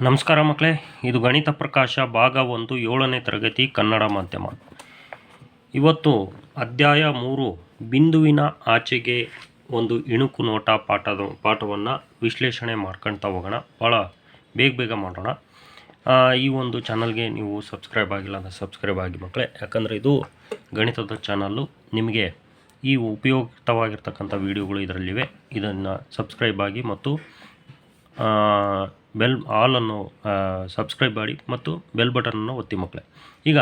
ನಮಸ್ಕಾರ ಮಕ್ಕಳೇ, ಇದು ಗಣಿತ ಪ್ರಕಾಶ ಭಾಗ 1 7ನೇ ತರಗತಿ ಕನ್ನಡ ಮಾಧ್ಯಮ. ಇವತ್ತು ಅಧ್ಯಾಯ 3 ಬಿಂದುವಿನ ಆಚೆಗೆ ಒಂದು ಇಣುಕು ನೋಟ ಪಾಠವನ್ನು ವಿಶ್ಲೇಷಣೆ ಮಾಡ್ಕೊಳ್ತಾ ಹೋಗೋಣ. ಭಾಳ ಬೇಗ ಮಾಡೋಣ. ಈ ಒಂದು ಚಾನಲ್ಗೆ ನೀವು ಸಬ್ಸ್ಕ್ರೈಬ್ ಆಗಿಲ್ಲ ಅಂದರೆ ಸಬ್ಸ್ಕ್ರೈಬ್ ಆಗಿ ಮಕ್ಕಳೇ, ಯಾಕಂದರೆ ಇದು ಗಣಿತದ ಚಾನಲ್ಲು. ನಿಮಗೆ ಈ ಉಪಯುಕ್ತವಾಗಿರ್ತಕ್ಕಂಥ ವಿಡಿಯೋಗಳು ಇದರಲ್ಲಿವೆ. ಇದನ್ನು ಸಬ್ಸ್ಕ್ರೈಬ್ ಆಗಿ ಮತ್ತು ಬೆಲ್ ಆಲನ್ನು ಸಬ್ಸ್ಕ್ರೈಬ್ ಮಾಡಿ ಮತ್ತು ಬೆಲ್ ಬಟನನ್ನು ಒತ್ತಿ ಮಕ್ಕಳೇ. ಈಗ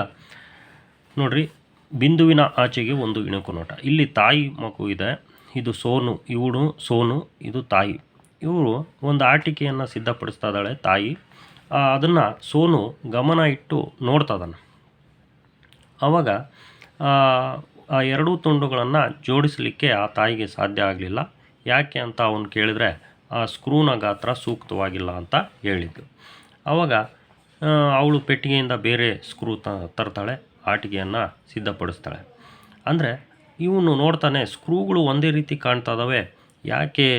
ನೋಡಿರಿ, ಬಿಂದುವಿನ ಆಚೆಗೆ ಒಂದು ಇಣುಕು ನೋಟ. ಇಲ್ಲಿ ತಾಯಿ ಮಗು ಇದೆ, ಇದು ಸೋನು, ಇವಳು ಸೋನು, ಇದು ತಾಯಿ. ಇವರು ಒಂದು ಆಟಿಕೆಯನ್ನು ಸಿದ್ಧಪಡಿಸ್ತಾ ಇದ್ದಾಳೆ ತಾಯಿ. ಅದನ್ನು ಸೋನು ಗಮನ ಇಟ್ಟು ನೋಡ್ತಾ ಇದ್ದಾನೆ. ಆವಾಗ ಆ ಎರಡೂ ತುಂಡುಗಳನ್ನು ಜೋಡಿಸಲಿಕ್ಕೆ ಆ ತಾಯಿಗೆ ಸಾಧ್ಯ ಆಗಲಿಲ್ಲ. ಯಾಕೆ ಅಂತ ಅವನು ಕೇಳಿದರೆ, ಆ ಸ್ಕ್ರೂನ ಗಾತ್ರ ಸೂಕ್ತವಾಗಿಲ್ಲ ಅಂತ ಹೇಳಿದ್ದು. ಆವಾಗ ಅವಳು ಪೆಟ್ಟಿಗೆಯಿಂದ ಬೇರೆ ಸ್ಕ್ರೂ ತರ್ತಾಳೆ, ಆಟಿಕೆಯನ್ನು ಸಿದ್ಧಪಡಿಸ್ತಾಳೆ. ಅಂದರೆ ಇವನು ನೋಡ್ತಾನೆ, ಸ್ಕ್ರೂಗಳು ಒಂದೇ ರೀತಿ ಕಾಣ್ತಾ ಇದ್ದಾವೆ, ಯಾಕೆ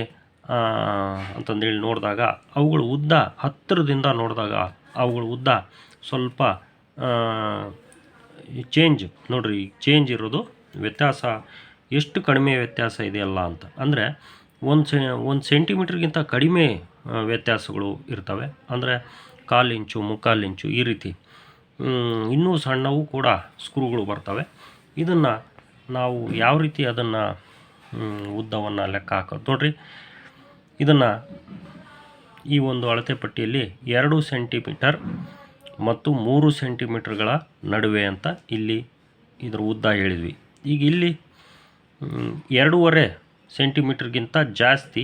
ಅಂತಂದೇಳಿ ನೋಡಿದಾಗ ಅವುಗಳ ಉದ್ದ ಹತ್ತಿರದಿಂದ ನೋಡಿದಾಗ ಅವುಗಳ ಉದ್ದ ಸ್ವಲ್ಪ ನೋಡ್ರಿ, ಚೇಂಜ್ ಇರೋದು ವ್ಯತ್ಯಾಸ ಎಷ್ಟು ಕಡಿಮೆ ವ್ಯತ್ಯಾಸ ಇದೆಯಲ್ಲ ಅಂತ. ಅಂದರೆ ಒಂದು ಸೆಂಟಿಮೀಟ್ರಿಗಿಂತ ಕಡಿಮೆ ವ್ಯತ್ಯಾಸಗಳು ಇರ್ತವೆ. ಅಂದರೆ 1/4 ಇಂಚು 3/4 ಇಂಚು ಈ ರೀತಿ ಇನ್ನೂ ಸಣ್ಣವು ಕೂಡ ಸ್ಕ್ರೂಗಳು ಬರ್ತವೆ. ಇದನ್ನು ನಾವು ಯಾವ ರೀತಿ ಅದನ್ನು ಉದ್ದವನ್ನು ಲೆಕ್ಕ ಹಾಕೋದು ನೋಡ್ರಿ. ಇದನ್ನು ಈ ಒಂದು ಅಳತೆ ಪಟ್ಟಿಯಲ್ಲಿ 2 ಸೆಂಟಿಮೀಟರ್ ಮತ್ತು 3 ಸೆಂಟಿಮೀಟರ್ಗಳ ನಡುವೆ ಅಂತ ಇಲ್ಲಿ ಇದರ ಉದ್ದ ಹೇಳಿದ್ವಿ. ಈಗ ಇಲ್ಲಿ 2.5 ಸೆಂಟಿಮೀಟ್ರಿಗಿಂತ ಜಾಸ್ತಿ,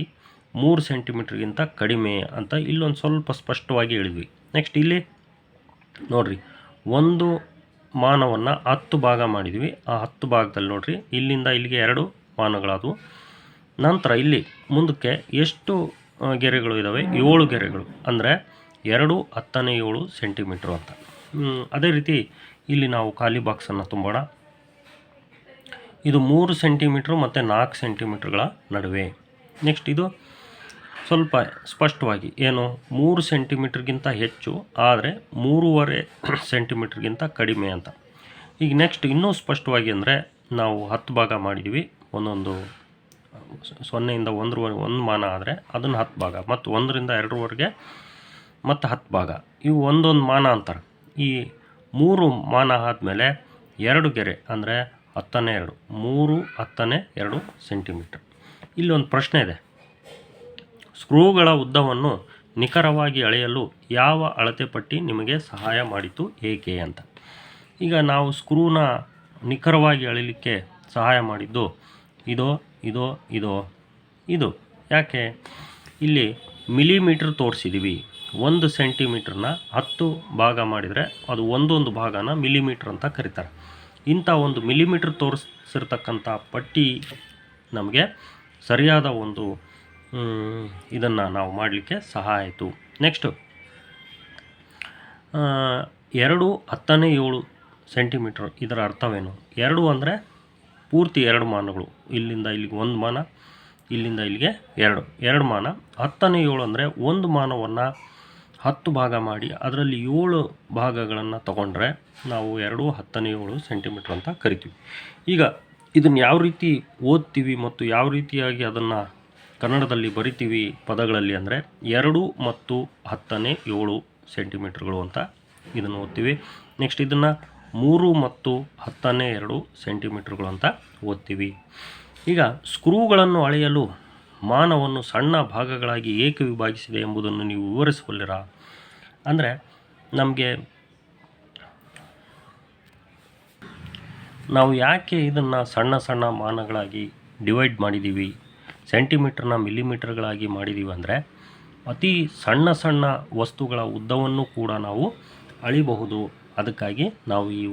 3 ಸೆಂಟಿಮೀಟ್ರಿಗಿಂತ ಕಡಿಮೆ ಅಂತ ಇಲ್ಲೊಂದು ಸ್ವಲ್ಪ ಸ್ಪಷ್ಟವಾಗಿ ಹೇಳಿದ್ವಿ. ನೆಕ್ಸ್ಟ್ ಇಲ್ಲಿ ನೋಡಿರಿ, ಒಂದು ಮಾನವನ್ನು 10 ಭಾಗ ಮಾಡಿದ್ವಿ. ಆ 10 ಭಾಗದಲ್ಲಿ ನೋಡಿರಿ, ಇಲ್ಲಿಂದ ಇಲ್ಲಿಗೆ 2 ಮಾನಗಳಾದವು. ನಂತರ ಇಲ್ಲಿ ಮುಂದಕ್ಕೆ ಎಷ್ಟು ಗೆರೆಗಳು ಇದ್ದಾವೆ? 7 ಗೆರೆಗಳು. ಅಂದರೆ 2 10ನೇ 7 ಸೆಂಟಿಮೀಟ್ರು ಅಂತ. ಅದೇ ರೀತಿ ಇಲ್ಲಿ ನಾವು ಖಾಲಿ ಬಾಕ್ಸನ್ನು ತುಂಬೋಣ. ಇದು 3 ಸೆಂಟಿಮೀಟ್ರು ಮತ್ತು 4 ಸೆಂಟಿಮೀಟ್ರ್ಗಳ ನಡುವೆ. ನೆಕ್ಸ್ಟ್ ಇದು ಸ್ವಲ್ಪ ಸ್ಪಷ್ಟವಾಗಿ ಏನು, 3 ಸೆಂಟಿಮೀಟ್ರ್ಗಿಂತ ಹೆಚ್ಚು ಆದರೆ 3.5 ಸೆಂಟಿಮೀಟ್ರ್ಗಿಂತ ಕಡಿಮೆ ಅಂತ. ಈಗ ನೆಕ್ಸ್ಟ್ ಇನ್ನೂ ಸ್ಪಷ್ಟವಾಗಿ ಅಂದರೆ ನಾವು 10 ಭಾಗ ಮಾಡಿದ್ವಿ. ಒಂದೊಂದು 0ಇಂದ 1 ಮಾನ ಆದರೆ ಅದನ್ನು 10 ಭಾಗ, ಮತ್ತು 1ರಿಂದ 2ವರೆಗೆ ಮತ್ತು 10 ಭಾಗ, ಇವು ಒಂದೊಂದು ಮಾನ ಅಂತಾರೆ. ಈ 3 ಮಾನ ಆದಮೇಲೆ 2 ಗೆರೆ ಅಂದರೆ 10ನೇ 2, 3 10ನೇ 2 ಸೆಂಟಿಮೀಟ್ರ್. ಇಲ್ಲಿ ಒಂದು ಪ್ರಶ್ನೆ ಇದೆ, ಸ್ಕ್ರೂಗಳ ಉದ್ದವನ್ನು ನಿಖರವಾಗಿ ಅಳೆಯಲು ಯಾವ ಅಳತೆ ಪಟ್ಟಿ ನಿಮಗೆ ಸಹಾಯ ಮಾಡಿತು, ಏಕೆ ಅಂತ. ಈಗ ನಾವು ಸ್ಕ್ರೂನ ನಿಖರವಾಗಿ ಅಳಿಲಿಕ್ಕೆ ಸಹಾಯ ಮಾಡಿದ್ದು ಇದು ಯಾಕೆ? ಇಲ್ಲಿ ಮಿಲಿಮೀಟ್ರ್ ತೋರಿಸಿದ್ದೀವಿ. 1 ಸೆಂಟಿಮೀಟ್ರನ್ನ 10 ಭಾಗ ಮಾಡಿದರೆ ಅದು ಒಂದೊಂದು ಭಾಗನ ಮಿಲಿಮೀಟ್ರ್ ಅಂತ ಕರೀತಾರೆ. ಇಂಥ ಒಂದು ಮಿಲಿಮೀಟ್ರ್ ತೋರಿಸಿರ್ತಕ್ಕಂಥ ಪಟ್ಟಿ ನಮಗೆ ಸರಿಯಾದ ಒಂದು ಇದನ್ನು ನಾವು ಮಾಡಲಿಕ್ಕೆ ಸಹಾಯ ಆಯಿತು. ನೆಕ್ಸ್ಟು 2 10ನೇ 7 ಸೆಂಟಿಮೀಟ್ರ್, ಇದರ ಅರ್ಥವೇನು? 2 ಅಂದರೆ ಪೂರ್ತಿ 2 ಮಾನಗಳು, ಇಲ್ಲಿಂದ ಇಲ್ಲಿಗೆ 1 ಮಾನ, ಇಲ್ಲಿಂದ ಇಲ್ಲಿಗೆ 2 ಮಾನ. 10ನೇ 7 ಅಂದರೆ ಒಂದು ಮಾನವನ್ನು 10 ಭಾಗ ಮಾಡಿ ಅದರಲ್ಲಿ 7 ಭಾಗಗಳನ್ನು ತಗೊಂಡ್ರೆ ನಾವು 2 10ನೇ 7 ಸೆಂಟಿಮೀಟ್ರ್ ಅಂತ ಕರಿತೀವಿ. ಈಗ ಇದನ್ನು ಯಾವ ರೀತಿ ಓದ್ತೀವಿ ಮತ್ತು ಯಾವ ರೀತಿಯಾಗಿ ಅದನ್ನು ಕನ್ನಡದಲ್ಲಿ ಬರಿತೀವಿ ಪದಗಳಲ್ಲಿ ಅಂದರೆ 2 ಮತ್ತು 10ನೇ 7 ಸೆಂಟಿಮೀಟ್ರ್ಗಳು ಅಂತ ಇದನ್ನು ಓದ್ತೀವಿ. ನೆಕ್ಸ್ಟ್ ಇದನ್ನು 3 ಮತ್ತು 10ನೇ 2 ಸೆಂಟಿಮೀಟ್ರ್ಗಳು ಅಂತ ಓದ್ತೀವಿ. ಈಗ ಸ್ಕ್ರೂಗಳನ್ನು ಅಳೆಯಲು ಮಾನವನ್ನು ಸಣ್ಣ ಭಾಗಗಳಾಗಿ ಏಕೆ ವಿಭಾಗಿಸಿದೆ ಎಂಬುದನ್ನು ನೀವು ವಿವರಿಸಬಲ್ಲಿರಾ? ಅಂದರೆ ನಮಗೆ ನಾವು ಯಾಕೆ ಇದನ್ನು ಸಣ್ಣ ಸಣ್ಣ ಮಾನಗಳಾಗಿ ಡಿವೈಡ್ ಮಾಡಿದ್ದೀವಿ, ಸೆಂಟಿಮೀಟ್ರನ್ನ ಮಿಲಿಮೀಟರ್ಗಳಾಗಿ ಮಾಡಿದ್ದೀವಿ ಅಂದರೆ ಅತಿ ಸಣ್ಣ ಸಣ್ಣ ವಸ್ತುಗಳ ಉದ್ದವನ್ನು ಕೂಡ ನಾವು ಅಳಿಬಹುದು. ಅದಕ್ಕಾಗಿ ನಾವು ಈ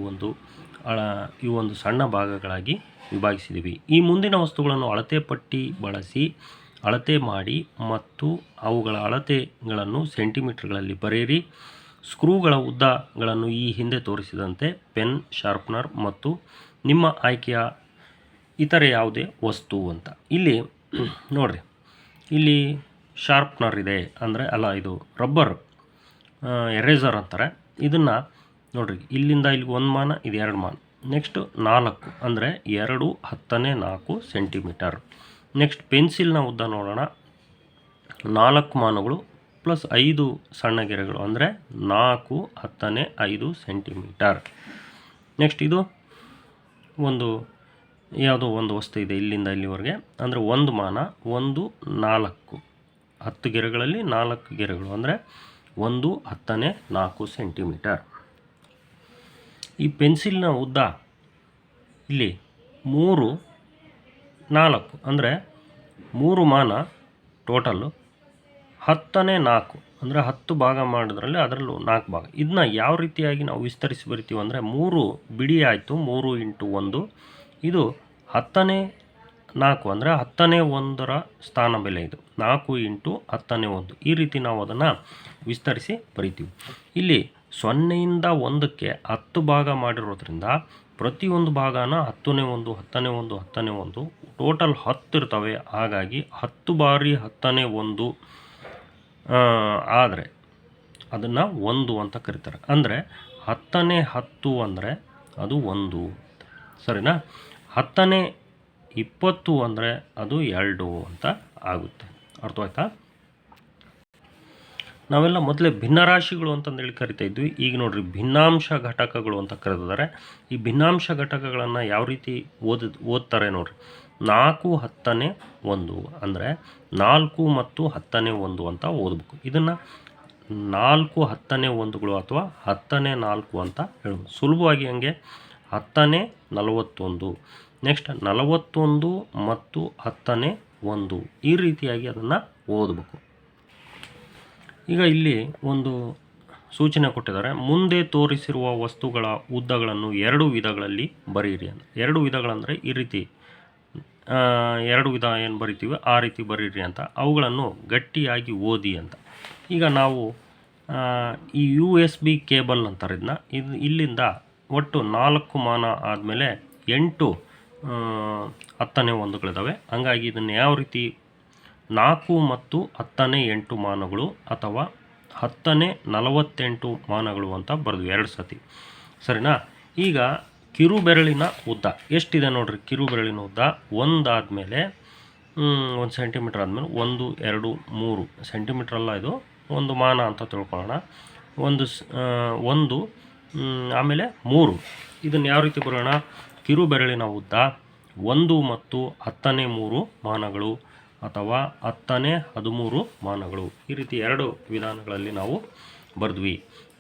ಒಂದು ಸಣ್ಣ ಭಾಗಗಳಾಗಿ ವಿಭಾಗಿಸಿದ್ದೀವಿ. ಈ ಮುಂದಿನ ವಸ್ತುಗಳನ್ನು ಅಳತೆ ಪಟ್ಟಿ ಬಳಸಿ ಅಳತೆ ಮಾಡಿ ಮತ್ತು ಅವುಗಳ ಅಳತೆಗಳನ್ನು ಸೆಂಟಿಮೀಟ್ರ್ಗಳಲ್ಲಿ ಬರೆಯಿರಿ. ಸ್ಕ್ರೂಗಳ ಉದ್ದಗಳನ್ನು ಈ ಹಿಂದೆ ತೋರಿಸಿದಂತೆ ಪೆನ್, ಶಾರ್ಪ್ನರ್ ಮತ್ತು ನಿಮ್ಮ ಆಯ್ಕೆಯ ಇತರೆ ಯಾವುದೇ ವಸ್ತು ಅಂತ. ಇಲ್ಲಿ ನೋಡಿರಿ, ಇಲ್ಲಿ ಶಾರ್ಪ್ನರ್ ಇದೆ ಅಂದರೆ ಇದು ರಬ್ಬರ್ ಎರೇಸರ್ ಅಂತಾರೆ. ಇದನ್ನು ನೋಡಿರಿ, ಇಲ್ಲಿಂದ ಇಲ್ಲಿಗೆ 1 ಮಾನ, ಇದು 2 ಮಾನ. ನೆಕ್ಸ್ಟು 4 ಅಂದರೆ 2 10ನೇ 4 ಸೆಂಟಿಮೀಟರ್. ನೆಕ್ಸ್ಟ್ ಪೆನ್ಸಿಲ್ನ ಉದ್ದ ನೋಡೋಣ. 4 ಮಾನಗಳು ಪ್ಲಸ್ 5 ಸಣ್ಣ ಗೆರೆಗಳು ಅಂದರೆ 4 10ನೇ 5 ಸೆಂಟಿಮೀಟರ್. ನೆಕ್ಸ್ಟ್ ಇದು ಒಂದು ಯಾವುದೋ ಒಂದು ವಸ್ತು ಇದೆ ಇಲ್ಲಿಂದ ಇಲ್ಲಿವರೆಗೆ, ಅಂದರೆ 1 ಮಾನ, 1 4 10 ಗೆರೆಗಳಲ್ಲಿ 4 ಗೆರೆಗಳು ಅಂದರೆ 1 10ನೇ 4 ಸೆಂಟಿಮೀಟರ್. ಈ ಪೆನ್ಸಿಲ್ನ ಉದ್ದ ಇಲ್ಲಿ 3 4 ಅಂದರೆ 3 ಮಾನ ಟೋಟಲ್ಲು, 10ನೇ 4 ಅಂದರೆ 10 ಭಾಗ ಮಾಡಿದ್ರಲ್ಲಿ ಅದರಲ್ಲೂ 4 ಭಾಗ. ಇದನ್ನ ಯಾವ ರೀತಿಯಾಗಿ ನಾವು ವಿಸ್ತರಿಸಿ ಬರಿತೀವಿ ಅಂದರೆ 3 ಬಿಡಿ ಆಯಿತು, 3 ಇಂಟು 1. ಇದು 10ನೇ 4 ಅಂದರೆ 10ನೇ 1ರ ಸ್ಥಾನ ಬೆಲೆ ಇದು, 4 ಇಂಟು 10ನೇ 1. ಈ ರೀತಿ ನಾವು ಅದನ್ನು ವಿಸ್ತರಿಸಿ ಬರಿತೀವಿ. ಇಲ್ಲಿ 0ಯಿಂದ 1ಕ್ಕೆ 10 ಭಾಗ ಮಾಡಿರೋದ್ರಿಂದ ಪ್ರತಿಯೊಂದು ಭಾಗನ 10ನೇ 1 10ನೇ 1 10ನೇ 1 ಟೋಟಲ್ 10 ಇರ್ತವೆ. ಹಾಗಾಗಿ 10 ಬಾರಿ 10ನೇ 1 ಆದರೆ ಅದನ್ನು 1 ಅಂತ ಕರೀತಾರೆ. ಅಂದರೆ 10ನೇ 10 ಅಂದರೆ ಅದು 1, ಸರಿನಾ? 10ನೇ 20 ಅಂದರೆ ಅದು 2 ಅಂತ ಆಗುತ್ತೆ. ಅರ್ಥವಾಯ್ತಾ? ನಾವೆಲ್ಲ ಮೊದಲೇ ಭಿನ್ನರಾಶಿಗಳು ಅಂತಂದೇಳಿ ಕರಿತಾ ಇದ್ವಿ. ಈಗ ನೋಡ್ರಿ, ಭಿನ್ನಾಂಶ ಘಟಕಗಳು ಅಂತ ಕರೆದಿದ್ದಾರೆ. ಈ ಭಿನ್ನಾಂಶ ಘಟಕಗಳನ್ನು ಯಾವ ರೀತಿ ಓದ್ತಾರೆ ನೋಡ್ರಿ. 4 10ನೇ 1 ಅಂದರೆ 4 ಮತ್ತು 10ನೇ 1 ಅಂತ ಓದಬೇಕು. ಇದನ್ನು 4 10ನೇ 1ಗಳು ಅಥವಾ 10ನೇ 4 ಅಂತ ಹೇಳ್ಬೋದು. ಸುಲಭವಾಗಿ ಹಂಗೆ 10ನೇ 41, ನೆಕ್ಸ್ಟ್ 41 ಮತ್ತು 10ನೇ 1 ಈ ರೀತಿಯಾಗಿ ಅದನ್ನು ಓದಬೇಕು. ಈಗ ಇಲ್ಲಿ ಒಂದು ಸೂಚನೆ ಕೊಟ್ಟಿದ್ದಾರೆ. ಮುಂದೆ ತೋರಿಸಿರುವ ವಸ್ತುಗಳ ಉದ್ದಗಳನ್ನು 2 ವಿಧಗಳಲ್ಲಿ ಬರೀರಿ ಅಂತ. 2 ವಿಧಗಳಂದರೆ ಈ ರೀತಿ 2 ವಿಧ ಏನು ಬರಿತೀವಿ ಆ ರೀತಿ ಬರೀರಿ ಅಂತ. ಅವುಗಳನ್ನು ಗಟ್ಟಿಯಾಗಿ ಓದಿ ಅಂತ. ಈಗ ನಾವು ಈ USB ಕೇಬಲ್ ಅಂತಾರೆ ಇದನ್ನ. ಇಲ್ಲಿಂದ ಒಟ್ಟು 4 ಮಾನ ಆದಮೇಲೆ 8 10ನೇ 1ಗಳಿದ್ದಾವೆ. ಹಂಗಾಗಿ ಇದನ್ನು ಯಾವ ರೀತಿ 4 ಮತ್ತು 10ನೇ 8 ಮಾನಗಳು ಅಥವಾ 10ನೇ 48 ಮಾನಗಳು ಅಂತ ಬರೆದ್ವಿ 2 ಸತಿ, ಸರಿನಾ? ಈಗ ಕಿರು ಬೆರಳಿನ ಉದ್ದ ಎಷ್ಟಿದೆ ನೋಡ್ರಿ. ಕಿರು ಬೆರಳಿನ ಉದ್ದ 1 ಆದಮೇಲೆ 1 ಸೆಂಟಿಮೀಟ್ರ್ ಆದಮೇಲೆ 1 2 3 ಸೆಂಟಿಮೀಟ್ರ್ ಅಲ್ಲ, ಇದು 1 ಮಾನ ಅಂತ ತಿಳ್ಕೊಳ್ಳೋಣ. 1 ಆಮೇಲೆ 3. ಇದನ್ನು ಯಾವ ರೀತಿ ಬರೋಣ? ಕಿರು ಬೆರಳಿನ ಉದ್ದ 1 ಮತ್ತು 10ನೇ 3 ಮಾನಗಳು ಅಥವಾ 10ನೇ 13 ಮಾನಗಳು. ಈ ರೀತಿ 2 ವಿಧಾನಗಳಲ್ಲಿ ನಾವು ಬರೆದ್ವಿ.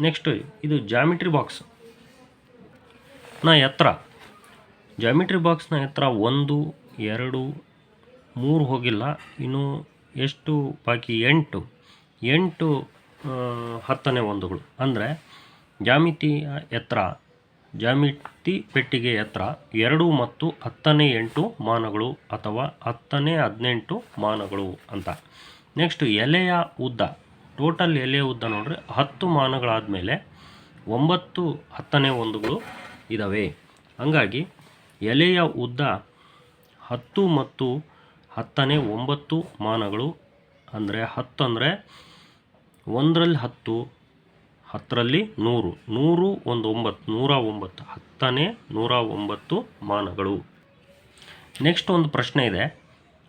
ನೆಕ್ಸ್ಟ್ ಇದು ಜಾಮಿಟ್ರಿ ಬಾಕ್ಸ್ ನ ಎತ್ತರ. ಜಾಮಿಟ್ರಿ ಬಾಕ್ಸ್ನ ಎತ್ತರ 1 2 3 ಹೋಗಿಲ್ಲ, ಇನ್ನು ಎಷ್ಟು ಬಾಕಿ? 8 10ನೇ 1ಗಳು. ಅಂದರೆ ಜಾಮಿತಿ ಪೆಟ್ಟಿಗೆ ಎತ್ತರ 2 ಮತ್ತು 10ನೇ 8 ಮಾನಗಳು ಅಥವಾ 10ನೇ 18 ಮಾನಗಳು ಅಂತ. ನೆಕ್ಸ್ಟ್ ಎಲೆಯ ಉದ್ದ. ಟೋಟಲ್ ಎಲೆಯ ಉದ್ದ ನೋಡ್ರಿ 10 ಮಾನಗಳಾದಮೇಲೆ 9 10ನೇ 1ಗಳು ಇದ್ದಾವೆ. ಹಂಗಾಗಿ ಎಲೆಯ ಉದ್ದ 10 ಮತ್ತು 10ನೇ 9 ಮಾನಗಳು. ಅಂದರೆ 10 ಅಂದರೆ 1ರಲ್ಲಿ 10, 10ರಲ್ಲಿ 100, 100 1 9, 109, 10ನೇ 109 ಮಾನಗಳು. ನೆಕ್ಸ್ಟ್ ಒಂದು ಪ್ರಶ್ನೆ ಇದೆ.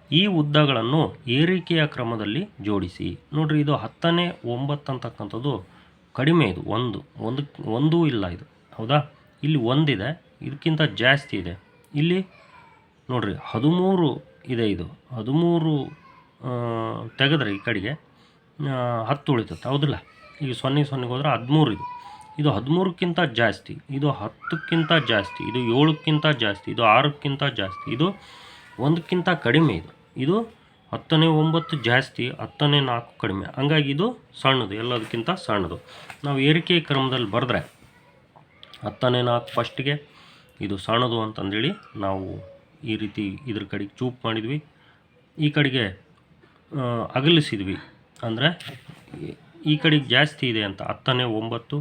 ಈ ಉದ್ದಗಳನ್ನು ಏರಿಕೆಯ ಕ್ರಮದಲ್ಲಿ ಜೋಡಿಸಿ. ನೋಡ್ರಿ, ಇದು 10ನೇ 9 ಅಂತಕ್ಕಂಥದ್ದು ಕಡಿಮೆ. ಇದು ಒಂದು ಇಲ್ಲ ಇದು, ಹೌದಾ? ಇಲ್ಲಿ 1 ಇದೆ, ಇದಕ್ಕಿಂತ ಜಾಸ್ತಿ ಇದೆ. ಇಲ್ಲಿ ನೋಡ್ರಿ 13 ಇದೆ. ಇದು 13 ತೆಗೆದ್ರೆ ಈ ಕಡೆಗೆ 10 ಉಳಿತದೆ, ಹೌದಿಲ್ಲ? ಈಗ 0 ಹೋದ್ರೆ 13 ಇದು 13ಕ್ಕಿಂತ ಜಾಸ್ತಿ, ಇದು 10ಕ್ಕಿಂತ ಜಾಸ್ತಿ, ಇದು 7ಕ್ಕಿಂತ ಜಾಸ್ತಿ, ಇದು 6ಕ್ಕಿಂತ ಜಾಸ್ತಿ, ಇದು 1ಕ್ಕಿಂತ ಕಡಿಮೆ. ಇದು 10ನೇ 9 ಜಾಸ್ತಿ, 10ನೇ 4 ಕಡಿಮೆ. ಹಂಗಾಗಿ ಇದು ಸಣ್ಣದು, ಎಲ್ಲದಕ್ಕಿಂತ ಸಣ್ಣದು. ನಾವು ಏರಿಕೆ ಕ್ರಮದಲ್ಲಿ ಬರೆದ್ರೆ 10ನೇ 4 ಫಸ್ಟಿಗೆ, ಇದು ಸಣ್ಣದು ಅಂತಂದೇಳಿ ನಾವು ಈ ರೀತಿ ಇದ್ರ ಕಡೆಗೆ ಚೂಪ್ ಮಾಡಿದ್ವಿ, ಈ ಕಡೆಗೆ ಅಗಲಿಸಿದ್ವಿ. ಅಂದರೆ ಈ ಕಡೆಗೆ ಜಾಸ್ತಿ ಇದೆ ಅಂತ 10ನೇ 9,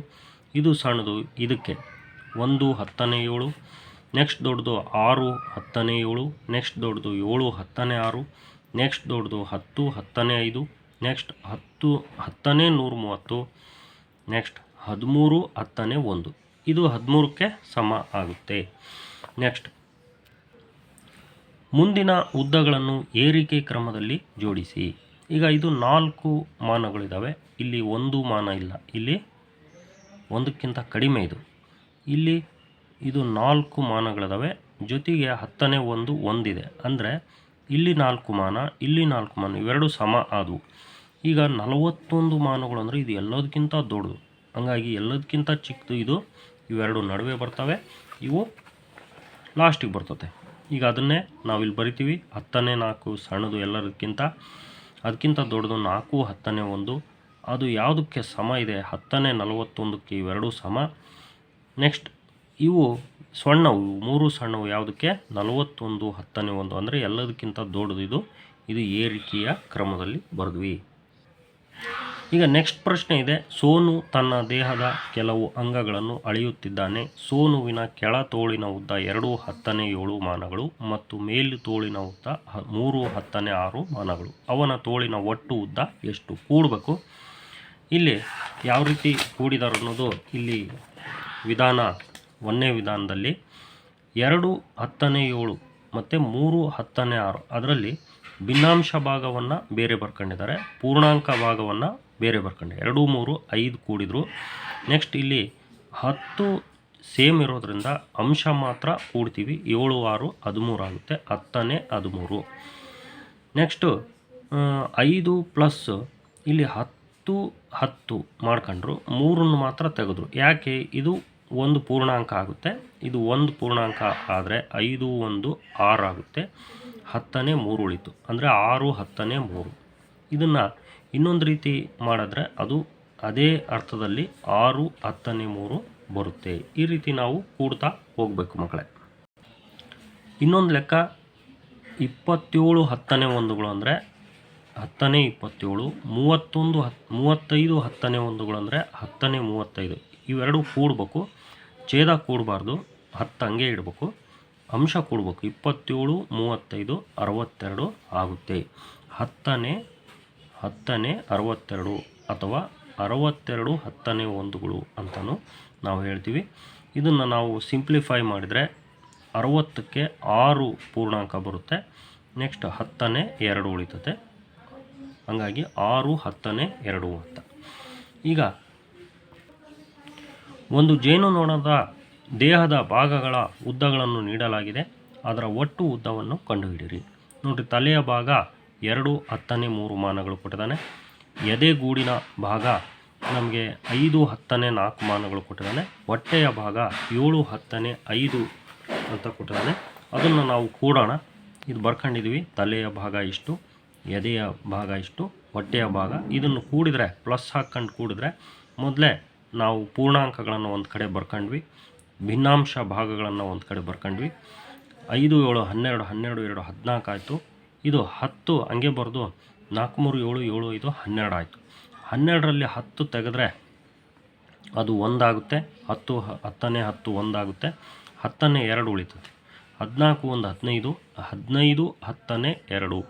ಇದು ಸಣ್ಣದು ಇದಕ್ಕೆ 1 10ನೇ 7, ನೆಕ್ಸ್ಟ್ ದೊಡ್ಡದು 6 10ನೇ 7, ನೆಕ್ಸ್ಟ್ ದೊಡ್ಡದು 7 10ನೇ 6, ನೆಕ್ಸ್ಟ್ ದೊಡ್ಡದು 10 10ನೇ 5, ನೆಕ್ಸ್ಟ್ 10 10ನೇ 130, ನೆಕ್ಸ್ಟ್ 13 10ನೇ 1 ಇದು 13ಕ್ಕೆ ಸಮ ಆಗುತ್ತೆ. ನೆಕ್ಸ್ಟ್ ಮುಂದಿನ ಉದ್ದಗಳನ್ನು ಏರಿಕೆ ಕ್ರಮದಲ್ಲಿ ಜೋಡಿಸಿ. ಈಗ ಇದು 4 ಮಾನಗಳಿದ್ದಾವೆ. ಇಲ್ಲಿ 1 ಮಾನ ಇಲ್ಲ, ಇಲ್ಲಿ 1ಕ್ಕಿಂತ ಕಡಿಮೆ ಇದು. ಇಲ್ಲಿ ಇದು 4 ಮಾನಗಳಿದ್ದಾವೆ, ಜೊತೆಗೆ 10ನೇ 1 ಒಂದಿದೆ. ಅಂದರೆ ಇಲ್ಲಿ 4 ಮಾನ, ಇಲ್ಲಿ 4 ಮಾನ, ಇವೆರಡು ಸಮ ಆದವು. ಈಗ 41 ಮಾನಗಳು ಅಂದರೆ ಇದು ಎಲ್ಲದಕ್ಕಿಂತ ದೊಡ್ಡದು. ಹಂಗಾಗಿ ಎಲ್ಲದಕ್ಕಿಂತ ಚಿಕ್ಕದು ಇದು. ಇವೆರಡು ನಡುವೆ ಬರ್ತವೆ, ಇವು ಲಾಸ್ಟಿಗೆ ಬರ್ತದೆ. ಈಗ ಅದನ್ನೇ ನಾವಿಲ್ಲಿ ಬರಿತೀವಿ. 10ನೇ 4 ಸಣ್ಣದು ಎಲ್ಲದಕ್ಕಿಂತ, ಅದಕ್ಕಿಂತ ದೊಡ್ಡದು 4 10ನೇ 1. ಅದು ಯಾವುದಕ್ಕೆ ಸಮ ಇದೆ? 10ನೇ 41ಕ್ಕೆ ಇವೆರಡೂ ಸಮ. ನೆಕ್ಸ್ಟ್ ಇವು ಸಣ್ಣವು, 3 ಸಣ್ಣವು ಯಾವುದಕ್ಕೆ? 41 10ನೇ 1 ಅಂದರೆ ಎಲ್ಲದಕ್ಕಿಂತ ದೊಡ್ಡದು ಇದು. ಇದು ಏರಿಕೆಯ ಕ್ರಮದಲ್ಲಿ ಬರೆದ್ವಿ. ಈಗ ನೆಕ್ಸ್ಟ್ ಪ್ರಶ್ನೆ ಇದೆ. ಸೋನು ತನ್ನ ದೇಹದ ಕೆಲವು ಅಂಗಗಳನ್ನು ಅಳೆಯುತ್ತಿದ್ದಾನೆ. ಸೋನುವಿನ ಕೆಳ ತೋಳಿನ ಉದ್ದ 2 10ನೇ 7 ಮಾನಗಳು ಮತ್ತು ಮೇಲು ತೋಳಿನ ಉದ್ದ 3 10ನೇ 6 ಮಾನಗಳು. ಅವನ ತೋಳಿನ ಒಟ್ಟು ಉದ್ದ ಎಷ್ಟು? ಕೂಡಬೇಕು. ಇಲ್ಲಿ ಯಾವ ರೀತಿ ಕೂಡಿದಾರೆ ಅನ್ನೋದು ಇಲ್ಲಿ ವಿಧಾನ, ಒಂದನೇ ವಿಧಾನದಲ್ಲಿ 2 10ನೇ 7 ಮತ್ತು 3 10ನೇ 6 ಅದರಲ್ಲಿ ಭಿನ್ನಾಂಶ ಭಾಗವನ್ನು ಬೇರೆ ಬರ್ಕೊಂಡಿದ್ದಾರೆ, ಪೂರ್ಣಾಂಕ ಭಾಗವನ್ನು ಬೇರೆ ಬರ್ಕೊಂಡಿದ್ದಾರೆ. 2 3 5 ಕೂಡಿದ್ರು. ನೆಕ್ಸ್ಟ್ ಇಲ್ಲಿ 10 ಸೇಮ್ ಇರೋದ್ರಿಂದ ಅಂಶ ಮಾತ್ರ ಕೂಡ್ತೀವಿ. 7 6 13 ಆಗುತ್ತೆ, 10ನೇ 13. ನೆಕ್ಸ್ಟು 5 ಪ್ಲಸ್ ಇಲ್ಲಿ 10 10 ಮಾಡ್ಕೊಂಡ್ರು, 3 ಮಾತ್ರ ತೆಗೆದ್ರು. ಯಾಕೆ? ಇದು ಒಂದು ಪೂರ್ಣಾಂಕ ಆಗುತ್ತೆ, ಇದು ಒಂದು ಪೂರ್ಣಾಂಕ ಆದರೆ 5 1 6 ಆಗುತ್ತೆ. 10ನೇ 3 ಉಳಿತು, ಅಂದರೆ 6 10ನೇ 3. ಇದನ್ನು ಇನ್ನೊಂದು ರೀತಿ ಮಾಡಿದ್ರೆ ಅದು ಅದೇ ಅರ್ಥದಲ್ಲಿ 6 10ನೇ 3 ಬರುತ್ತೆ. ಈ ರೀತಿ ನಾವು ಕೂಡ್ತಾ ಹೋಗಬೇಕು ಮಕ್ಕಳೇ. ಇನ್ನೊಂದು ಲೆಕ್ಕ 27 10ನೇ 1ಗಳು ಅಂದರೆ 10ನೇ 27, 31 35 10ನೇ 1ಗಳು ಅಂದರೆ 10ನೇ 35. ಇವೆರಡು ಕೂಡಬೇಕು, ಛೇದ ಕೂಡಬಾರ್ದು, 10 ಹಂಗೆ ಇಡಬೇಕು, ಅಂಶ ಕೂಡಬೇಕು. 27 35 62 ಆಗುತ್ತೆ. 10ನೇ 62 ಅಥವಾ 62 10ನೇ 1ಗಳು ಅಂತಲೂ ನಾವು ಹೇಳ್ತೀವಿ. ಇದನ್ನು ನಾವು ಸಿಂಪ್ಲಿಫೈ ಮಾಡಿದರೆ 60ಕ್ಕೆ 6 ಪೂರ್ಣಾಂಕ ಬರುತ್ತೆ. ನೆಕ್ಸ್ಟ್ 10ನೇ 2 ಉಳಿತದೆ. ಹಾಗಾಗಿ 6 10ನೇ 2 ಅಂತ. ಈಗ ಒಂದು ಜೇನುನೊಣದ ದೇಹದ ಭಾಗಗಳ ಉದ್ದಗಳನ್ನು ನೀಡಲಾಗಿದೆ. ಅದರ ಒಟ್ಟು ಉದ್ದವನ್ನು ಕಂಡುಹಿಡಿಯಿರಿ. ನೋಡಿರಿ, ತಲೆಯ ಭಾಗ 2 10ನೇ 3 ಮಾನಗಳು ಕೊಟ್ಟಿದ್ದಾನೆ. ಎದೆಗೂಡಿನ ಭಾಗ ನಮಗೆ 5 10ನೇ 4 ಮಾನಗಳು ಕೊಟ್ಟಿದ್ದಾನೆ. ಹೊಟ್ಟೆಯ ಭಾಗ 7 10ನೇ 5 ಅಂತ ಕೊಟ್ಟಿದ್ದಾನೆ. ಅದನ್ನು ನಾವು ಕೂಡೋಣ. ಇದು ಬರ್ಕೊಂಡಿದ್ವಿ. ತಲೆಯ ಭಾಗ ಇಷ್ಟು, ಎದೆಯ ಭಾಗ ಇಷ್ಟು, ಹೊಟ್ಟೆಯ ಭಾಗ. ಇದನ್ನು ಕೂಡಿದರೆ, ಪ್ಲಸ್ ಹಾಕ್ಕೊಂಡು ಕೂಡಿದ್ರೆ, ಮೊದಲೇ ನಾವು ಪೂರ್ಣಾಂಕಗಳನ್ನು ಒಂದು ಕಡೆ ಬರ್ಕೊಂಡ್ವಿ, ಭಿನ್ನಾಂಶ ಭಾಗಗಳನ್ನು ಒಂದು ಕಡೆ ಬರ್ಕೊಂಡ್ವಿ. 5 7 12 12 2 14 ಆಯಿತು. ಇದು 10 ಹಂಗೆ ಬರೆದು 4 3 7 7 5 12 ಆಯಿತು. 12ರಲ್ಲಿ 10 ತೆಗೆದ್ರೆ ಅದು 1 ಆಗುತ್ತೆ. 10 10ನೇ 10 1 ಆಗುತ್ತೆ. 10ನೇ 2 ಉಳಿತದೆ. 14 1 15, 15 10ನೇ 2,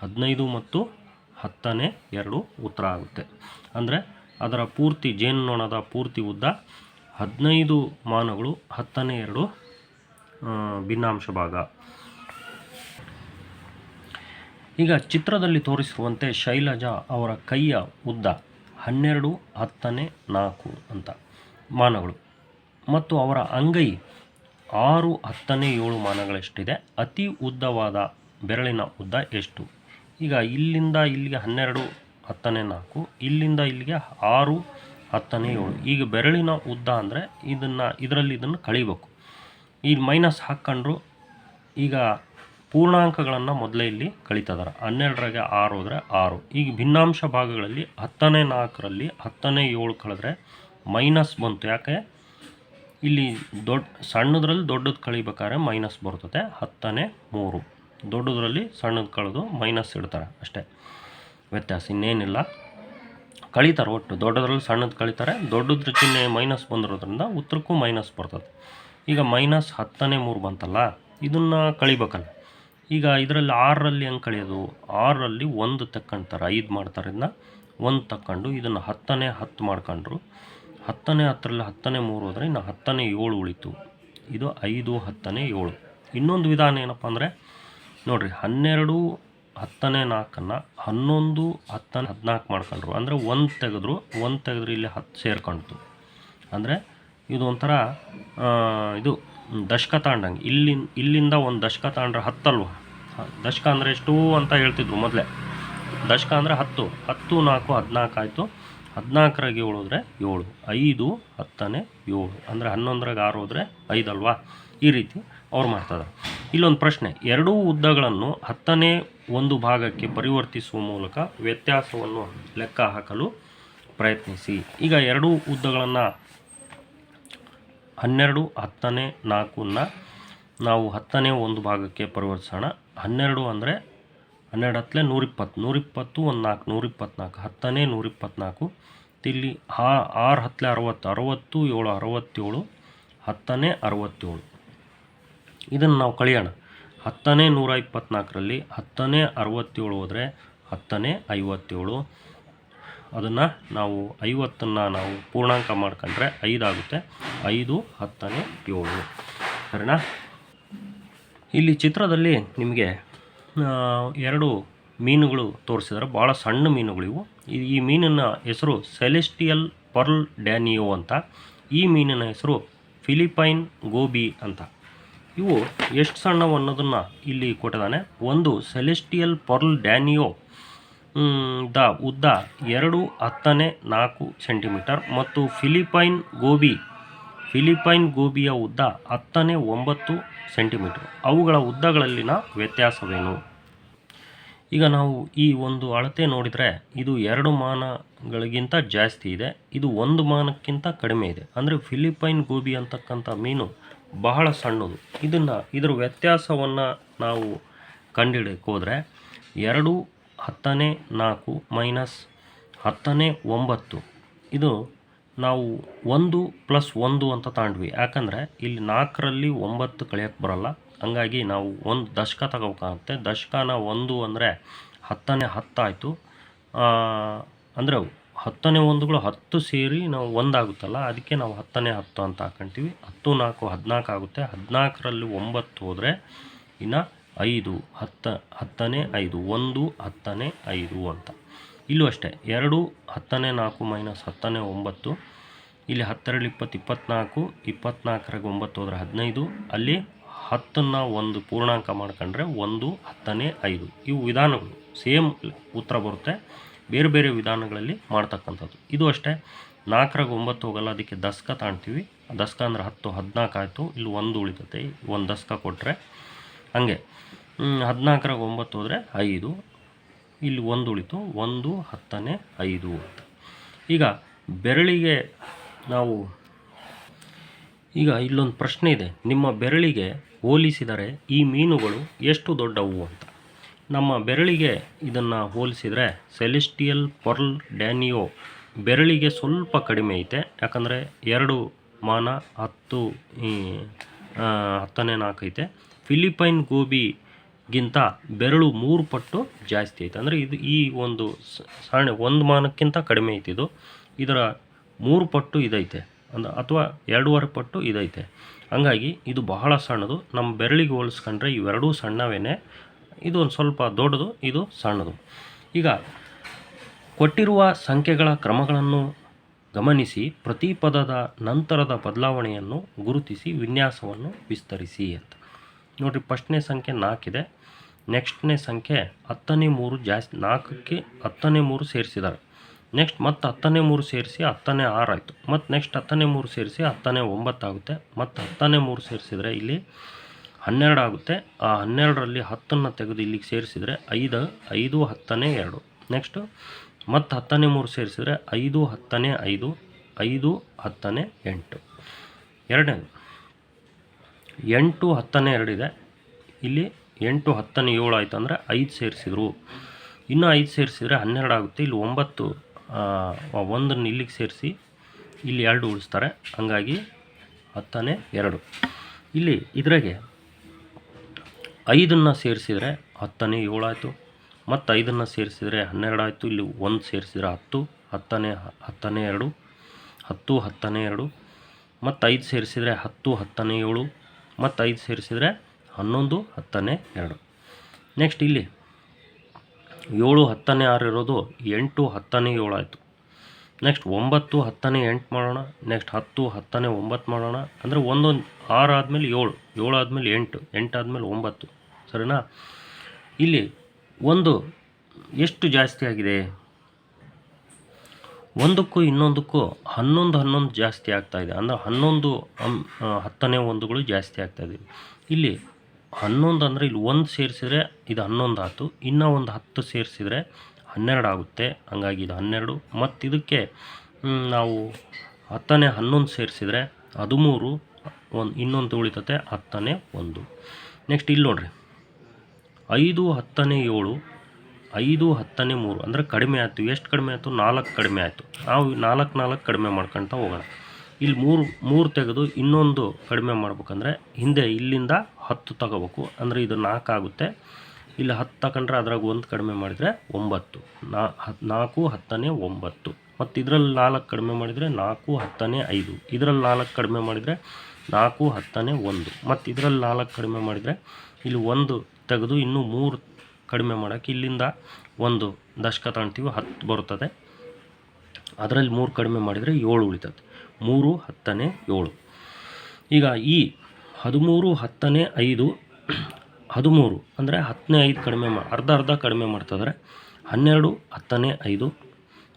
15 ಮತ್ತು 10ನೇ 2 ಉತ್ತರ ಆಗುತ್ತೆ. ಅಂದರೆ ಅದರ ಪೂರ್ತಿ ಜೇನುನೊಣದ ಪೂರ್ತಿ ಉದ್ದ 15 ಮಾನಗಳು, 10ನೇ 2 ಭಿನ್ನಾಂಶ ಭಾಗ. ಈಗ ಚಿತ್ರದಲ್ಲಿ ತೋರಿಸಿರುವಂತೆ ಶೈಲಜಾ ಅವರ ಕೈಯ ಉದ್ದ 12 10ನೇ 4 ಅಂತ ಮಾನಗಳು ಮತ್ತು ಅವರ ಅಂಗೈ 6 10ನೇ 7 ಮಾನಗಳಷ್ಟಿದೆ. ಅತಿ ಉದ್ದವಾದ ಬೆರಳಿನ ಉದ್ದ ಎಷ್ಟು? ಈಗ ಇಲ್ಲಿಂದ ಇಲ್ಲಿಗೆ 12 10ನೇ 4, ಇಲ್ಲಿಂದ ಇಲ್ಲಿಗೆ 6 10ನೇ 7. ಈಗ ಬೆರಳಿನ ಉದ್ದ ಅಂದರೆ ಇದರಲ್ಲಿ ಇದನ್ನು ಕಳಿಬೇಕು. ಈಗ ಮೈನಸ್ ಹಾಕ್ಕೊಂಡ್ರು. ಈಗ ಪೂರ್ಣಾಂಕಗಳನ್ನು ಮೊದಲೇ ಇಲ್ಲಿ ಕಳಿತಿದ್ದಾರೆ. 12ರಾಗೆ 6 ಹೋದರೆ 6. ಈಗ ಭಿನ್ನಾಂಶ ಭಾಗಗಳಲ್ಲಿ 10ನೇ 4ರಲ್ಲಿ 10ನೇ 7 ಕಳೆದ್ರೆ ಮೈನಸ್ ಬಂತು. ಯಾಕೆ? ಇಲ್ಲಿ ಸಣ್ಣದ್ರಲ್ಲಿ ದೊಡ್ಡದು ಕಳಿಬೇಕಾದ್ರೆ ಮೈನಸ್ ಬರ್ತದೆ. 10ನೇ 3 ದೊಡ್ಡದ್ರಲ್ಲಿ ಸಣ್ಣದು ಕಳೆದು ಮೈನಸ್ ಇಡ್ತಾರೆ, ಅಷ್ಟೇ ವ್ಯತ್ಯಾಸ, ಇನ್ನೇನಿಲ್ಲ. ಕಳೀತಾರೆ, ಒಟ್ಟು ದೊಡ್ಡದ್ರಲ್ಲಿ ಸಣ್ಣದು ಕಳೀತಾರೆ. ದೊಡ್ಡದ್ರ ಚಿಹ್ನೆ ಮೈನಸ್ ಬಂದಿರೋದ್ರಿಂದ ಉತ್ತರಕ್ಕೂ ಮೈನಸ್ ಬರ್ತದೆ. ಈಗ ಮೈನಸ್ 10ನೇ 3 ಬಂತಲ್ಲ, ಇದನ್ನು ಕಳಿಬೇಕಲ್ಲ. ಈಗ ಇದರಲ್ಲಿ 6ರಲ್ಲಿ ಹೆಂಗೆ ಕಳಿಯೋದು? 6ರಲ್ಲಿ 1 ತಕ್ಕೊಂತಾರೆ, 5 ಮಾಡ್ತಾರೆ. ಇದನ್ನ 1 ತಕ್ಕೊಂಡು ಇದನ್ನು 10ನೇ 10 ಮಾಡ್ಕೊಂಡ್ರು. 10ನೇ 10ರಲ್ಲಿ 10ನೇ 3 ಹೋದರೆ ಇನ್ನು 10ನೇ 7 ಉಳಿತು. ಇದು 5 10ನೇ 7. ಇನ್ನೊಂದು ವಿಧಾನ ಏನಪ್ಪ ಅಂದರೆ ನೋಡಿರಿ, 12 10ನೇ 4ನ್ನು 11 10 14 ಮಾಡ್ಕೊಂಡ್ರು. ಅಂದರೆ 1 ತೆಗೆದ್ರು ಇಲ್ಲಿ 10 ಸೇರ್ಕೊಂಡ್ತು. ಅಂದರೆ ಇದು ಒಂಥರ ಇದು ದಶಕ ತಾಂಡಂಗೆ. ಇಲ್ಲಿಂದ ಒಂದು ದಶಕ ತಾಂಡ್ರೆ 10 ಅಲ್ವ. ದಶಕ ಅಂದರೆ ಎಷ್ಟು ಅಂತ ಹೇಳ್ತಿದ್ರು ಮೊದಲೇ. ದಶಕ ಅಂದರೆ 10 10 4 14 ಆಯಿತು. 14ರಾಗ 7 ಹೋದರೆ 7, 5 10ನೇ 7. ಅಂದರೆ 11ರಾಗ 6 ಹೋದರೆ 5 ಅಲ್ವಾ. ಈ ರೀತಿ ಅವ್ರು ಮಾಡ್ತಾರೆ. ಇಲ್ಲೊಂದು ಪ್ರಶ್ನೆ, ಎರಡೂ ಉದ್ದಗಳನ್ನು 10ನೇ 1 ಭಾಗಕ್ಕೆ ಪರಿವರ್ತಿಸುವ ಮೂಲಕ ವ್ಯತ್ಯಾಸವನ್ನು ಲೆಕ್ಕ ಹಾಕಲು ಪ್ರಯತ್ನಿಸಿ. ಈಗ ಎರಡೂ ಉದ್ದಗಳನ್ನು 12 10ನೇ 4ನ್ನು ನಾವು 10ನೇ 1 ಭಾಗಕ್ಕೆ ಪರಿವರ್ತಿಸೋಣ. 12 ಅಂದರೆ 12 ಹತ್ತಲೇ 120, 120 1 4 124, 10ನೇ 124. ಇಲ್ಲಿ 6 ಹತ್ತಲೇ 60, 60 7 67, 10ನೇ 67. ಇದನ್ನು ನಾವು ಕಳೆಯೋಣ. 10ನೇ 124ರಲ್ಲಿ 10ನೇ 67 ಹೋದರೆ 10ನೇ 57. ಅದನ್ನು ನಾವು 50ನ್ನು ನಾವು ಪೂರ್ಣಾಂಕ ಮಾಡ್ಕೊಂಡ್ರೆ 5 ಆಗುತ್ತೆ. 5 10ನೇ 7. ಸರಿನಾ? ಇಲ್ಲಿ ಚಿತ್ರದಲ್ಲಿ ನಿಮಗೆ 2 ಮೀನುಗಳು ತೋರಿಸಿದ್ದಾರೆ. ಭಾಳ ಸಣ್ಣ ಮೀನುಗಳಿವು. ಈ ಮೀನಿನ ಹೆಸರು ಸೆಲೆಸ್ಟಿಯಲ್ ಪರ್ಲ್ ಡ್ಯಾನಿಯೋ ಅಂತ. ಈ ಮೀನಿನ ಹೆಸರು ಫಿಲಿಪೈನ್ ಗೋಬಿ ಅಂತ. ಇವು ಎಷ್ಟು ಸಣ್ಣವು ಅನ್ನೋದನ್ನು ಇಲ್ಲಿ ಕೊಟ್ಟಿದ್ದಾನೆ. ಒಂದು ಸೆಲೆಸ್ಟಿಯಲ್ ಪರ್ಲ್ ಡ್ಯಾನಿಯೋ ಉದ್ದ 2 10ನೇ 4 ಸೆಂಟಿಮೀಟರ್ ಮತ್ತು ಫಿಲಿಪೈನ್ ಗೋಬಿಯ ಉದ್ದ 10ನೇ 9 ಸೆಂಟಿಮೀಟರ್. ಅವುಗಳ ಉದ್ದಗಳಲ್ಲಿನ ವ್ಯತ್ಯಾಸವೇನು? ಈಗ ನಾವು ಈ ಒಂದು ಅಳತೆ ನೋಡಿದರೆ ಇದು 2 ಮಾನಗಳಿಗಿಂತ ಜಾಸ್ತಿ ಇದೆ, ಇದು 1 ಮಾನಕ್ಕಿಂತ ಕಡಿಮೆ ಇದೆ. ಅಂದರೆ ಫಿಲಿಪೈನ್ ಗೋಬಿ ಅಂತಕ್ಕಂಥ ಮೀನು ಬಹಳ ಸಣ್ಣದು. ಇದರ ವ್ಯತ್ಯಾಸವನ್ನು ನಾವು ಕಂಡುಹಿಡಿಯಕ್ಕೆ ಹೋದರೆ 2 10ನೇ 4 ಮೈನಸ್ 10ನೇ 9, ಇದು ನಾವು 1 + 1 ಅಂತ ತಾಂಡ್ವಿ. ಯಾಕಂದರೆ ಇಲ್ಲಿ 4ರಲ್ಲಿ 9 ಕಳೆಯೋಕ್ಕೆ ಬರೋಲ್ಲ. ಹಂಗಾಗಿ ನಾವು ಒಂದು ದಶಕ ತಗೋಬೇಕಾಗುತ್ತೆ. ದಶಕನ 1 ಅಂದರೆ 10ನೇ 10 ಆಯಿತು. ಅಂದರೆ 10ನೇ 1ಗಳು 10 ಸೇರಿ ನಾವು 1 ಆಗುತ್ತಲ್ಲ, ಅದಕ್ಕೆ ನಾವು 10ನೇ 10 ಅಂತ ಹಾಕೊಂತೀವಿ. 10 4 14 ಆಗುತ್ತೆ. 14ರಲ್ಲಿ 9 ಹೋದರೆ ಇನ್ನು 5 10ನೇ 5, 1 10ನೇ 5 ಅಂತ. ಇಲ್ಲೂ ಅಷ್ಟೇ 2 10ನೇ 4 ಮೈನಸ್ 10ನೇ 9. ಇಲ್ಲಿ 10 20 24, 24ರಾಗ 9 ಹೋದರೆ 15. ಅಲ್ಲಿ 10ನ್ನು 1 ಪೂರ್ಣಾಂಕ ಮಾಡ್ಕೊಂಡ್ರೆ 1 10ನೇ 5. ಇವು ವಿಧಾನಗಳು ಸೇಮ್ ಉತ್ತರ ಬರುತ್ತೆ, ಬೇರೆ ಬೇರೆ ವಿಧಾನಗಳಲ್ಲಿ ಮಾಡ್ತಕ್ಕಂಥದ್ದು. ಇದು ಅಷ್ಟೇ 4ರಾಗ 9 ಹೋಗಲ್ಲ, ಅದಕ್ಕೆ ದಶಕ ತಾಣ್ತೀವಿ. ದಶಕ ಅಂದರೆ 10 14 ಆಯಿತು. ಇಲ್ಲಿ 1 ಉಳಿತೈತೆ, 1 ದಶಕ ಕೊಟ್ಟರೆ. ಹಾಗೆ 14ರಾಗ 9 ಹೋದರೆ 5, ಇಲ್ಲಿ 1 ಉಳಿತು, 1 10ನೇ 5 ಅಂತ. ಈಗ ಬೆರಳಿಗೆ ನಾವು ಇಲ್ಲೊಂದು ಪ್ರಶ್ನೆ ಇದೆ. ನಿಮ್ಮ ಬೆರಳಿಗೆ ಹೋಲಿಸಿದರೆ ಈ ಮೀನುಗಳು ಎಷ್ಟು ದೊಡ್ಡವು ಅಂತ. ನಮ್ಮ ಬೆರಳಿಗೆ ಇದನ್ನು ಹೋಲಿಸಿದರೆ ಸೆಲೆಸ್ಟಿಯಲ್ ಪರ್ಲ್ ಡ್ಯಾನಿಯೋ ಬೆರಳಿಗೆ ಸ್ವಲ್ಪ ಕಡಿಮೆ ಐತೆ. ಯಾಕಂದರೆ 2 ಮಾನ 10 10ನೇ 4 ಐತೆ. ಫಿಲಿಪೈನ್ ಗೋಬಿಗಿಂತ ಬೆರಳು 3 ಪಟ್ಟು ಜಾಸ್ತಿ ಐತೆ. ಅಂದರೆ ಈ ಒಂದು ಸಣ್ಣ 1 ಮಾನಕ್ಕಿಂತ ಕಡಿಮೆ ಐತೆ. ಇದರ 3 ಪಟ್ಟು ಇದೈತೆ, ಅಥವಾ 2.5 ಪಟ್ಟು ಇದೈತೆ. ಹಂಗಾಗಿ ಇದು ಬಹಳ ಸಣ್ಣದು. ನಮ್ಮ ಬೆರಳಿಗೆ ಹೋಲಿಸ್ಕೊಂಡ್ರೆ ಇವೆರಡೂ ಸಣ್ಣವೇನೆ. ಇದು ಒಂದು ಸ್ವಲ್ಪ ದೊಡ್ಡದು, ಇದು ಸಣ್ಣದು. ಈಗ ಕೊಟ್ಟಿರುವ ಸಂಖ್ಯೆಗಳ ಕ್ರಮಗಳನ್ನು ಗಮನಿಸಿ ಪ್ರತಿ ಪದದ ನಂತರದ ಬದಲಾವಣೆಯನ್ನು ಗುರುತಿಸಿ ವಿನ್ಯಾಸವನ್ನು ವಿಸ್ತರಿಸಿ ಅಂತ. ನೋಡಿರಿ, ಫಸ್ಟ್ನೇ ಸಂಖ್ಯೆ 4 ಇದೆ. ನೆಕ್ಸ್ಟ್ನೇ ಸಂಖ್ಯೆ 10ನೇ 3 ಜಾಸ್ತಿ, 4ಕ್ಕೆ 10ನೇ 3 ಸೇರಿಸಿದ್ದಾರೆ. ನೆಕ್ಸ್ಟ್ ಮತ್ತು 10ನೇ 3 ಸೇರಿಸಿ 10ನೇ 6 ಆಯಿತು. ಮತ್ತು ನೆಕ್ಸ್ಟ್ 10ನೇ 3 ಸೇರಿಸಿ 10ನೇ 9 ಆಗುತ್ತೆ. ಮತ್ತು 10ನೇ 3 ಸೇರಿಸಿದರೆ ಇಲ್ಲಿ 12 ಆಗುತ್ತೆ. ಆ 12ರಲ್ಲಿ 10ನ್ನು ತೆಗೆದು ಇಲ್ಲಿಗೆ ಸೇರಿಸಿದರೆ 5 10ನೇ 2. ನೆಕ್ಸ್ಟು ಮತ್ತು 10ನೇ 3 ಸೇರಿಸಿದರೆ 5 10ನೇ 5, 5 10ನೇ 8. ಎರಡನೇದು 8 10ನೇ 2 ಇದೆ. ಇಲ್ಲಿ 8 10ನೇ 7 ಆಯಿತು. ಅಂದರೆ 5 ಸೇರಿಸಿದ್ರು. ಇನ್ನೂ 5 ಸೇರಿಸಿದರೆ 12 ಆಗುತ್ತೆ. ಇಲ್ಲಿ 9 1ನ್ನು ಇಲ್ಲಿಗೆ ಸೇರಿಸಿ ಇಲ್ಲಿ 2 ಉಳಿಸ್ತಾರೆ. ಹಂಗಾಗಿ 10ನೇ 2. ಇಲ್ಲಿ ಇದ್ರಾಗೆ 5ನ್ನು ಸೇರಿಸಿದರೆ 10ನೇ 7 ಆಯಿತು. ಮತ್ತು 5ನ್ನು ಸೇರಿಸಿದರೆ 12 ಆಯಿತು. ಇಲ್ಲಿ 1 ಸೇರಿಸಿದರೆ 10 10ನೇ 2. 10 10ನೇ 2 ಮತ್ತು 5 ಸೇರಿಸಿದರೆ 10 10ನೇ 7 ಮತ್ತು 5 ಸೇರಿಸಿದರೆ 11 10ನೇ 2. ನೆಕ್ಸ್ಟ್ ಇಲ್ಲಿ 7 10ನೇ 6 ಇರೋದು 8 10ನೇ 7 ಆಯಿತು. ನೆಕ್ಸ್ಟ್ 9 10ನೇ 8 ಮಾಡೋಣ. ನೆಕ್ಸ್ಟ್ 10 10ನೇ 9 ಮಾಡೋಣ. ಅಂದರೆ ಒಂದೊಂದು 6 ಆದಮೇಲೆ 7, 7 ಆದಮೇಲೆ 8, 8 ಆದಮೇಲೆ 9, ಸರಿನಾ? ಇಲ್ಲಿ ಒಂದು ಎಷ್ಟು ಜಾಸ್ತಿ ಆಗಿದೆ? ಒಂದಕ್ಕೂ ಇನ್ನೊಂದಕ್ಕೂ 11 11 ಜಾಸ್ತಿ ಆಗ್ತಾಯಿದೆ. ಅಂದರೆ 11 10ನೇ 1ಗಳು ಜಾಸ್ತಿ ಆಗ್ತಾಯಿದೆ. ಇಲ್ಲಿ 11 ಅಂದರೆ ಇಲ್ಲಿ 1 ಸೇರಿಸಿದರೆ ಇದು 11 ಆಯಿತು. ಇನ್ನೂ ಒಂದು 10 ಸೇರಿಸಿದರೆ 12 ಆಗುತ್ತೆ. ಹಂಗಾಗಿ ಇದು 12. ಮತ್ತು ಇದಕ್ಕೆ ನಾವು 10ನೇ 11 ಸೇರಿಸಿದರೆ 13, ಇನ್ನೊಂದು ಉಳಿತತೆ 10ನೇ 1. ನೆಕ್ಸ್ಟ್ ಇಲ್ಲಿ ನೋಡಿರಿ 5 10ನೇ 7, 5 10ನೇ 3 ಅಂದರೆ ಕಡಿಮೆ ಆಯಿತು. ಎಷ್ಟು ಕಡಿಮೆ ಆಯಿತು? 4 ಕಡಿಮೆ ಆಯಿತು. ನಾವು 4 4 ಕಡಿಮೆ ಮಾಡ್ಕೊಳ್ತಾ ಹೋಗೋಣ. ಇಲ್ಲಿ 3 ತೆಗೆದು ಇನ್ನೊಂದು ಕಡಿಮೆ ಮಾಡ್ಬೇಕಂದ್ರೆ ಹಿಂದೆ ಇಲ್ಲಿಂದ 10 ತಗೋಬೇಕು. ಅಂದರೆ ಇದು 4 ಆಗುತ್ತೆ. ಇಲ್ಲಿ 10 ತಗೊಂಡ್ರೆ ಅದ್ರಾಗ 1 ಕಡಿಮೆ ಮಾಡಿದರೆ 9, 4 10ನೇ 9. ಮತ್ತು ಇದರಲ್ಲಿ 4 ಕಡಿಮೆ ಮಾಡಿದರೆ 4 10ನೇ 5. ಇದರಲ್ಲಿ 4 ಕಡಿಮೆ ಮಾಡಿದರೆ 4 10ನೇ 1. ಮತ್ತು ಇದರಲ್ಲಿ 4 ಕಡಿಮೆ ಮಾಡಿದರೆ ಇಲ್ಲಿ 1 ತೆಗೆದು ಇನ್ನೂ 3 ಕಡಿಮೆ ಮಾಡೋಕ್ಕೆ ಇಲ್ಲಿಂದ ಒಂದು ದಶಕ ತಗೊಳ್ತೀವಿ, 10 ಬರುತ್ತದೆ. ಅದರಲ್ಲಿ 3 ಕಡಿಮೆ ಮಾಡಿದರೆ 7 ಉಳಿತದೆ. 3 10ನೇ 7. ಈಗ ಈ 13 10ನೇ 5 13 ಅಂದರೆ 10ನೇ 5 ಕಡಿಮೆ ಅರ್ಧ ಅರ್ಧ ಕಡಿಮೆ ಮಾಡ್ತಿದ್ರೆ 12 10ನೇ 5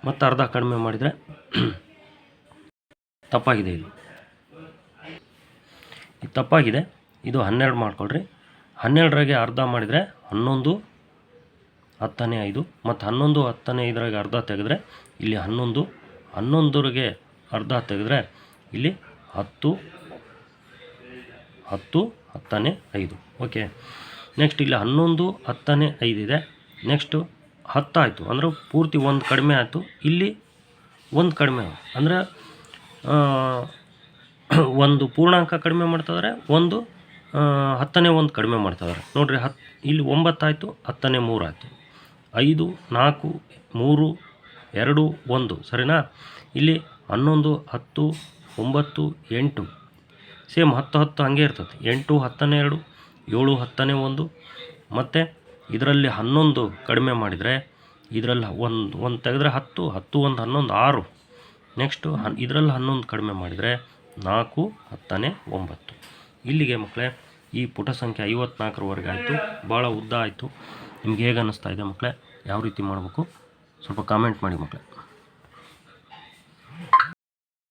ಮತ್ತು ಅರ್ಧ ಕಡಿಮೆ ಮಾಡಿದರೆ ತಪ್ಪಾಗಿದೆ. ಇದು ತಪ್ಪಾಗಿದೆ. ಇದು 12 ಮಾಡ್ಕೊಳ್ರಿ. 12ರಾಗೆ ಅರ್ಧ ಮಾಡಿದರೆ 11 10ನೇ 5 ಮತ್ತು 11 10ನೇ 5ರಾಗೆ ಅರ್ಧ ತೆಗೆದ್ರೆ ಇಲ್ಲಿ 11, 11ರಿಗೆ ಅರ್ಧ ತೆಗೆದ್ರೆ ಇಲ್ಲಿ 10 10 10ನೇ 5. ಓಕೆ. ನೆಕ್ಸ್ಟ್ ಇಲ್ಲಿ 11 10ನೇ 5 ಇದೆ. ನೆಕ್ಸ್ಟು 10 ಆಯಿತು ಅಂದರೆ ಪೂರ್ತಿ 1 ಕಡಿಮೆ ಆಯಿತು. ಇಲ್ಲಿ 1 ಕಡಿಮೆ ಅಂದರೆ ಒಂದು ಪೂರ್ಣಾಂಕ ಕಡಿಮೆ ಮಾಡ್ತಿದ್ದಾರೆ, ಒಂದು 10ನೇ 1 ಕಡಿಮೆ ಮಾಡ್ತಿದ್ದಾರೆ. ನೋಡಿರಿ ಇಲ್ಲಿ 9 ಆಯಿತು, 10ನೇ 3 ಆಯಿತು. 5 4 3 2 1, ಸರಿನಾ? ಇಲ್ಲಿ 11 10 9 8 ಸೇಮ್ 10 10 ಹಂಗೆ ಇರ್ತದೆ. 8 10ನೇ 2, 7 10ನೇ 1 ಮತ್ತು ಇದರಲ್ಲಿ 11 ಕಡಿಮೆ ಮಾಡಿದರೆ ಇದರಲ್ಲಿ ಒಂದು ತೆಗೆದ್ರೆ 10 10 1 11 6. ನೆಕ್ಸ್ಟು ಇದರಲ್ಲಿ 11 ಕಡಿಮೆ ಮಾಡಿದರೆ 4 10ನೇ 9. ಇಲ್ಲಿಗೆ ಮಕ್ಕಳೇ ಈ ಪುಟ ಸಂಖ್ಯೆ 54ರವರೆಗೆ ಆಯಿತು. ಭಾಳ ಉದ್ದ ಆಯಿತು. ನಿಮ್ಗೆ ಹೇಗೆ ಅನ್ನಿಸ್ತಾ ಇದೆ ಮಕ್ಕಳೇ? ಯಾವ ರೀತಿ ಮಾಡಬೇಕು ಸ್ವಲ್ಪ ಕಾಮೆಂಟ್ ಮಾಡಿ ಮಕ್ಕಳೇ.